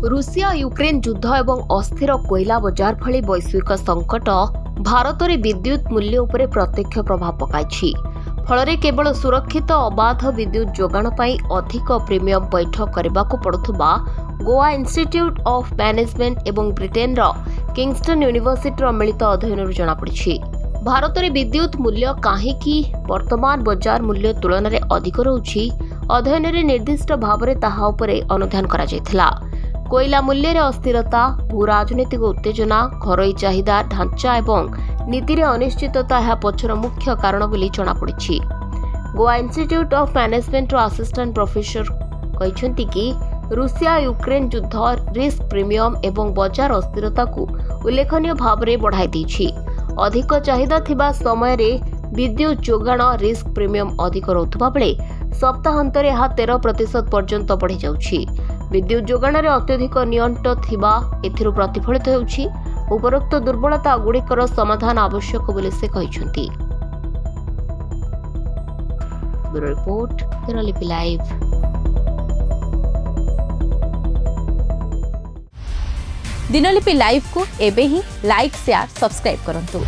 Russia Ukraine ଯୁଦ୍ଧ ଏବଂ ଅସ୍ଥିର କୋଇଲା ବଜାର ଭଳି ବୈଶ୍ୱିକ ସଂକଟ ଭାରତରେ ବିଦ୍ୟୁତ୍ ମୂଲ୍ୟ ଉପରେ ପ୍ରତ୍ୟକ୍ଷ ପ୍ରଭାବ ପକାଇଛି। ଫଳରେ କେବଳ ସୁରକ୍ଷିତ ଅବାଧ ବିଦ୍ୟୁତ୍ ଯୋଗାଣ ପାଇଁ ଅଧିକ ପ୍ରିମିୟମ ପୈଠ କରିବାକୁ ପଡୁଥିବା ଗୋଆ ଇନଷ୍ଟିଚ୍ୟୁଟ୍ ଅଫ୍ ମ୍ୟାନେଜମେଣ୍ଟ ଏବଂ ବ୍ରିଟେନର କିଙ୍ଗଷ୍ଟନ ୟୁନିଭର୍ସିଟିର ମିଳିତ ଅଧ୍ୟୟନରୁ ଜଣାପଡ଼ିଛି। ଭାରତରେ ବିଦ୍ୟୁତ୍ ମୂଲ୍ୟ କାହିଁକି ବର୍ତ୍ତମାନ ବଜାର ମୂଲ୍ୟ ତୁଳନାରେ ଅଧିକ ରହୁଛି, ଅଧ୍ୟୟନରେ ନିର୍ଦ୍ଦିଷ୍ଟ ଭାବରେ ତାହା ଉପରେ ଅନୁଧ୍ୟାନ କରାଯାଇଥିଲା। କୋଇଲା ମୂଲ୍ୟରେ ଅସ୍ଥିରତା, ଭୂ ରାଜନୈତିକ ଉତ୍ତେଜନା, ଘରୋଇ ଚାହିଦା ଢାଞ୍ଚା ଏବଂ ନୀତିରେ ଅନିଶ୍ଚିତତା ଏହା ପଛର ମୁଖ୍ୟ କାରଣ ବୋଲି ଜଣାପଡ଼ିଛି। ଗୋଆ ଇନଷ୍ଟିଚ୍ୟୁଟ୍ ଅଫ୍ ମ୍ୟାନେଜମେଣ୍ଟର ଆସିଷ୍ଟାଣ୍ଟ ପ୍ରଫେସର କହିଛନ୍ତି କି ରୁଷିଆ ୟୁକ୍ରେନ ଯୁଦ୍ଧ ରିସ୍କ ପ୍ରିମିୟମ ଏବଂ ବଜାର ଅସ୍ଥିରତାକୁ ଉଲ୍ଲେଖନୀୟ ଭାବରେ ବଢ଼ାଇ ଦେଇଛି। ଅଧିକ ଚାହିଦା ଥିବା ସମୟରେ ବିଦ୍ୟୁତ୍ ଯୋଗାଣ ରିସ୍କ ପ୍ରିମିୟମ ଅଧିକ ରହୁଥିବା ବେଳେ ସପ୍ତାହାନ୍ତରେ ଏହା 13% ପର୍ଯ୍ୟନ୍ତ ବଢ଼ିଯାଉଛି। ବିଦ୍ୟୁତ୍ ଯୋଗାଣରେ ଅତ୍ୟଧିକ ନିଅଣ୍ଟ ଥିବା ଏଥିରୁ ପ୍ରତିଫଳିତ ହେଉଛି। ଉପରୋକ୍ତ ଦୁର୍ବଳତା ଗୁଡ଼ିକର ସମାଧାନ ଆବଶ୍ୟକ ବୋଲି ସେ କହିଛନ୍ତି। ବ୍ୟୁରୋ ରିପୋର୍ଟ, ଦିନଲିପି ଲାଇଭ୍। दिनलिपि लाइव को एबे ही लाइक शेयर सब्सक्राइब करंतु।